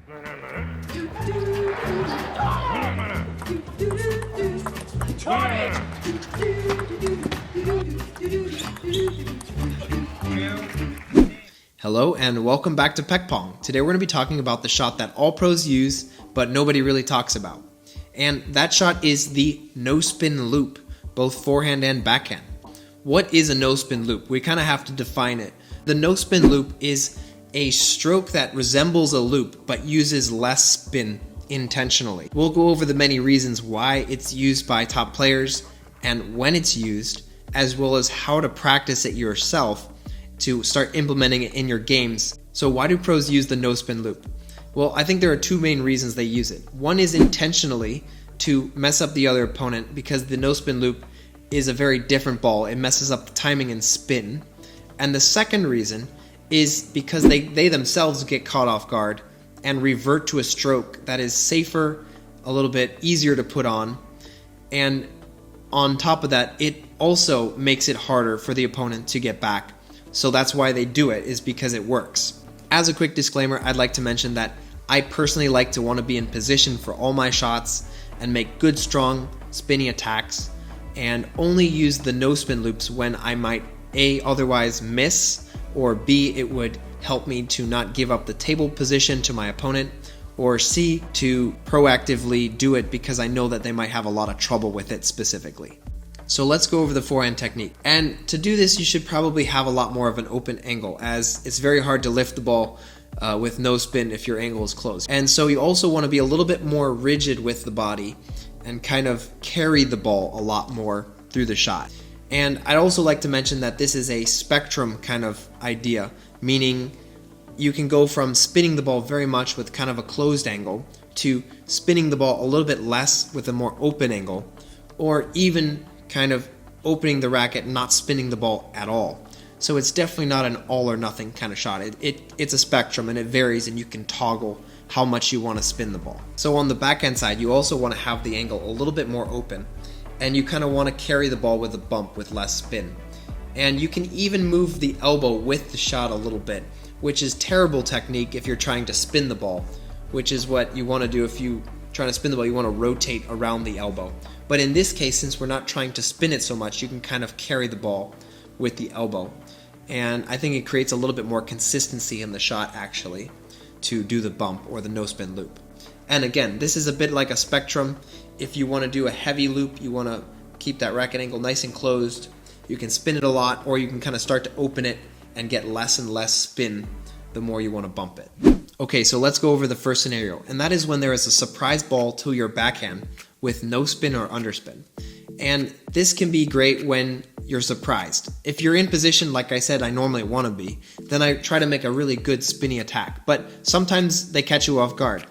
Hello and welcome back to Pek Pong. Today we're going to be talking about the shot that all pros use but nobody really talks about. And that shot is the no spin loop, both forehand and backhand. What is a no spin loop? We kind of have to define it. The no spin loop is a stroke that resembles a loop but uses less spin intentionally. We'll go over the many reasons why it's used by top players and when it's used, as well as how to practice it yourself to start implementing it in your games. So why do pros use the no spin loop? Well, I think there are two main reasons they use it. One is intentionally to mess up the other opponent because the no spin loop is a very different ball. It messes up the timing and spin. And the second reason is because they themselves get caught off guard and revert to a stroke that is safer, a little bit easier to put on, and on top of that, it also makes it harder for the opponent to get back. So that's why they do it, is because it works. As a quick disclaimer, I'd like to mention that I personally like to want to be in position for all my shots and make good, strong, spinny attacks, and only use the no spin loops when I might A, otherwise miss, or B, it would help me to not give up the table position to my opponent, or C, to proactively do it because I know that they might have a lot of trouble with it specifically. So let's go over the forehand technique. And to do this, you should probably have a lot more of an open angle, as it's very hard to lift the ball with no spin if your angle is closed. And so you also want to be a little bit more rigid with the body and kind of carry the ball a lot more through the shot. And I'd also like to mention that this is a spectrum kind of idea, meaning you can go from spinning the ball very much with kind of a closed angle to spinning the ball a little bit less with a more open angle, or even kind of opening the racket, not spinning the ball at all. So it's definitely not an all or nothing kind of shot. It's a spectrum and it varies, and you can toggle how much you want to spin the ball. So on the backhand side, you also want to have the angle a little bit more open, and you kind of want to carry the ball with a bump with less spin. And you can even move the elbow with the shot a little bit, which is terrible technique if you're trying to spin the ball, which is what you want to do if you're trying to spin the ball. You want to rotate around the elbow. But in this case, since we're not trying to spin it so much, you can kind of carry the ball with the elbow. And I think it creates a little bit more consistency in the shot, actually, to do the bump or the no spin loop. And again, this is a bit like a spectrum. If you want to do a heavy loop, you want to keep that racket angle nice and closed, you can spin it a lot, or you can kind of start to open it and get less and less spin the more you want to bump it. Okay, so let's go over the first scenario, and that is when there is a surprise ball to your backhand with no spin or underspin. And this can be great when you're surprised. If you're in position, like I said, I normally want to be, then I try to make a really good spinny attack. But sometimes they catch you off guard.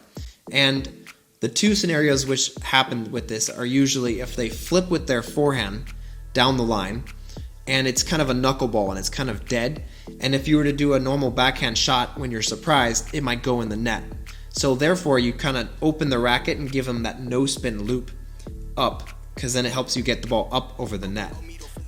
And the two scenarios which happen with this are usually if they flip with their forehand down the line, and it's kind of a knuckleball and it's kind of dead. And if you were to do a normal backhand shot when you're surprised, it might go in the net. So therefore, you kind of open the racket and give them that no spin loop up, because then it helps you get the ball up over the net.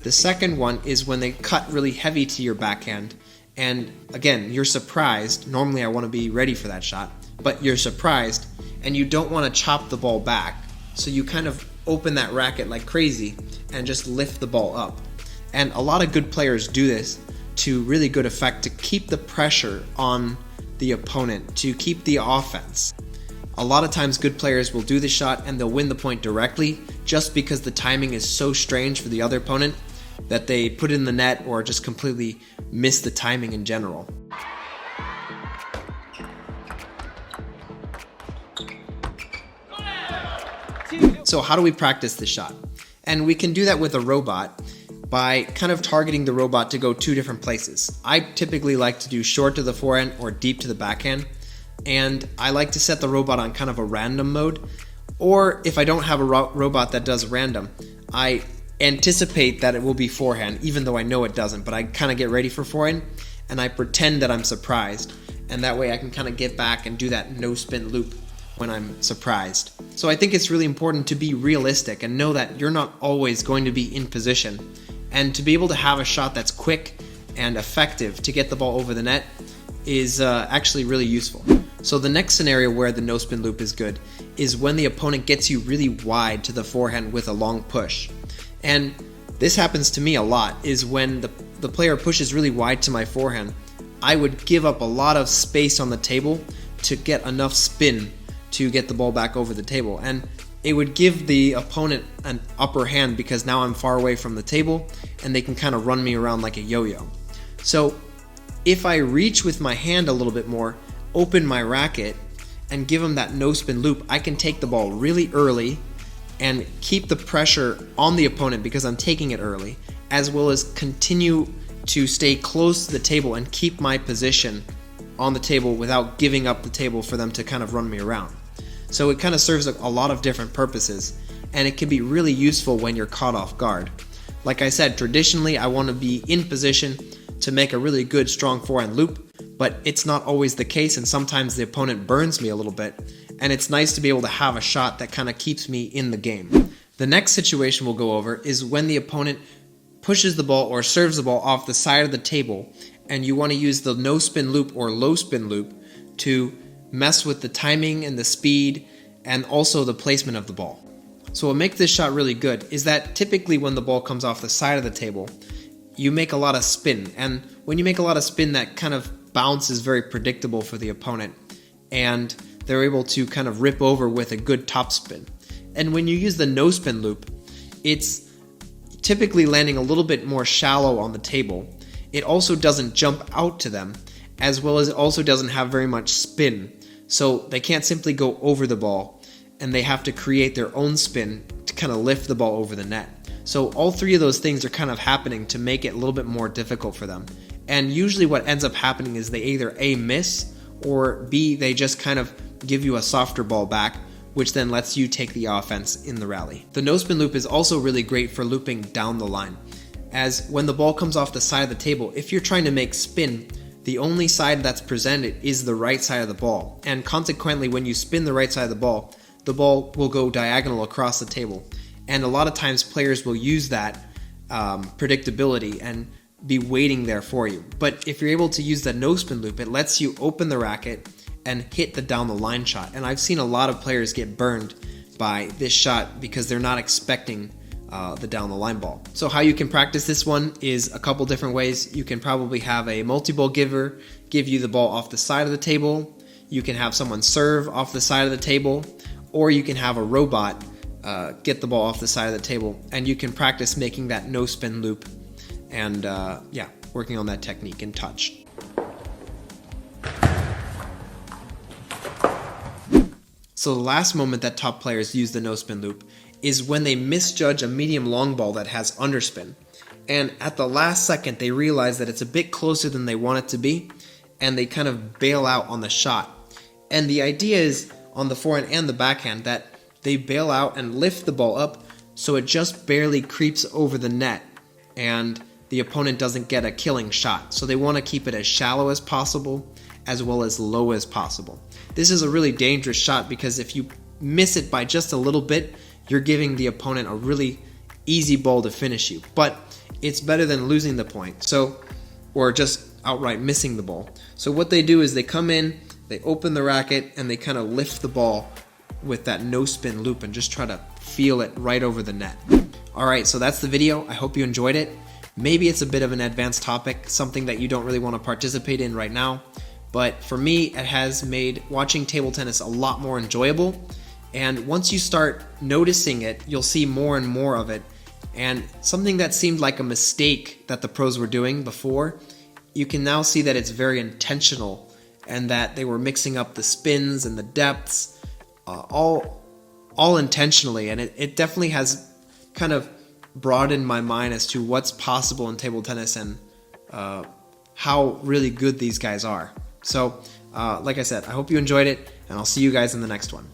The second one is when they cut really heavy to your backhand, and again, you're surprised. Normally I want to be ready for that shot, but you're surprised and you don't want to chop the ball back. So you kind of open that racket like crazy and just lift the ball up. And a lot of good players do this to really good effect, to keep the pressure on the opponent, to keep the offense. A lot of times good players will do the shot and they'll win the point directly just because the timing is so strange for the other opponent that they put it in the net or just completely miss the timing in general. So how do we practice this shot? And we can do that with a robot by kind of targeting the robot to go two different places. I typically like to do short to the forehand or deep to the backhand, and I like to set the robot on kind of a random mode. Or if I don't have a robot that does random, I anticipate that it will be forehand, even though I know it doesn't, but I kind of get ready for forehand and I pretend that I'm surprised, and that way I can kind of get back and do that no spin loop when I'm surprised. So I think it's really important to be realistic and know that you're not always going to be in position, and to be able to have a shot that's quick and effective to get the ball over the net is actually really useful. So the next scenario where the no spin loop is good is when the opponent gets you really wide to the forehand with a long push. And this happens to me a lot, is when the player pushes really wide to my forehand, I would give up a lot of space on the table to get enough spin to get the ball back over the table. And it would give the opponent an upper hand because now I'm far away from the table and they can kind of run me around like a yo-yo. So if I reach with my hand a little bit more, open my racket, and give them that no spin loop, I can take the ball really early and keep the pressure on the opponent because I'm taking it early, as well as continue to stay close to the table and keep my position on the table without giving up the table for them to kind of run me around. So it kind of serves a lot of different purposes, and it can be really useful when you're caught off guard. Like I said, traditionally I want to be in position to make a really good strong forehand loop, but it's not always the case, and sometimes the opponent burns me a little bit, and it's nice to be able to have a shot that kind of keeps me in the game. The next situation we'll go over is when the opponent pushes the ball or serves the ball off the side of the table, and you want to use the no spin loop or low spin loop to mess with the timing and the speed and also the placement of the ball. So what makes this shot really good is that typically when the ball comes off the side of the table, you make a lot of spin, and when you make a lot of spin, that kind of bounce is very predictable for the opponent, and they're able to kind of rip over with a good topspin. And when you use the no spin loop, it's typically landing a little bit more shallow on the table. It also doesn't jump out to them, as well as it also doesn't have very much spin. So they can't simply go over the ball, and they have to create their own spin to kind of lift the ball over the net. So all three of those things are kind of happening to make it a little bit more difficult for them. And usually what ends up happening is they either A, miss, or B, they just kind of give you a softer ball back, which then lets you take the offense in the rally. The no spin loop is also really great for looping down the line, as when the ball comes off the side of the table, if you're trying to make spin, the only side that's presented is the right side of the ball, and consequently when you spin the right side of the ball will go diagonal across the table. And a lot of times players will use that predictability and be waiting there for you. But if you're able to use the no spin loop, it lets you open the racket and hit the down the line shot. And I've seen a lot of players get burned by this shot because they're not expecting the down the line ball. So how you can practice this one is a couple different ways. You can probably have a multi-ball giver give you the ball off the side of the table. You can have someone serve off the side of the table, or you can have a robot get the ball off the side of the table, and you can practice making that no spin loop and working on that technique and touch. So the last moment that top players use the no spin loop is when they misjudge a medium long ball that has underspin, and at the last second they realize that it's a bit closer than they want it to be, and they kind of bail out on the shot. And the idea is on the forehand and the backhand that they bail out and lift the ball up so it just barely creeps over the net and the opponent doesn't get a killing shot. So they want to keep it as shallow as possible as well as low as possible. This is a really dangerous shot because if you miss it by just a little bit, you're giving the opponent a really easy ball to finish you. But it's better than losing the point, or just outright missing the ball. So what they do is they come in, they open the racket, and they kind of lift the ball with that no spin loop and just try to feel it right over the net. Alright, so that's the video. I hope you enjoyed it. Maybe it's a bit of an advanced topic, something that you don't really want to participate in right now, but for me it has made watching table tennis a lot more enjoyable, and once you start noticing it, you'll see more and more of it, and something that seemed like a mistake that the pros were doing before, you can now see that it's very intentional and that they were mixing up the spins and the depths all intentionally, and it definitely has kind of broadened my mind as to what's possible in table tennis and how really good these guys are. So like I said, I hope you enjoyed it, and I'll see you guys in the next one.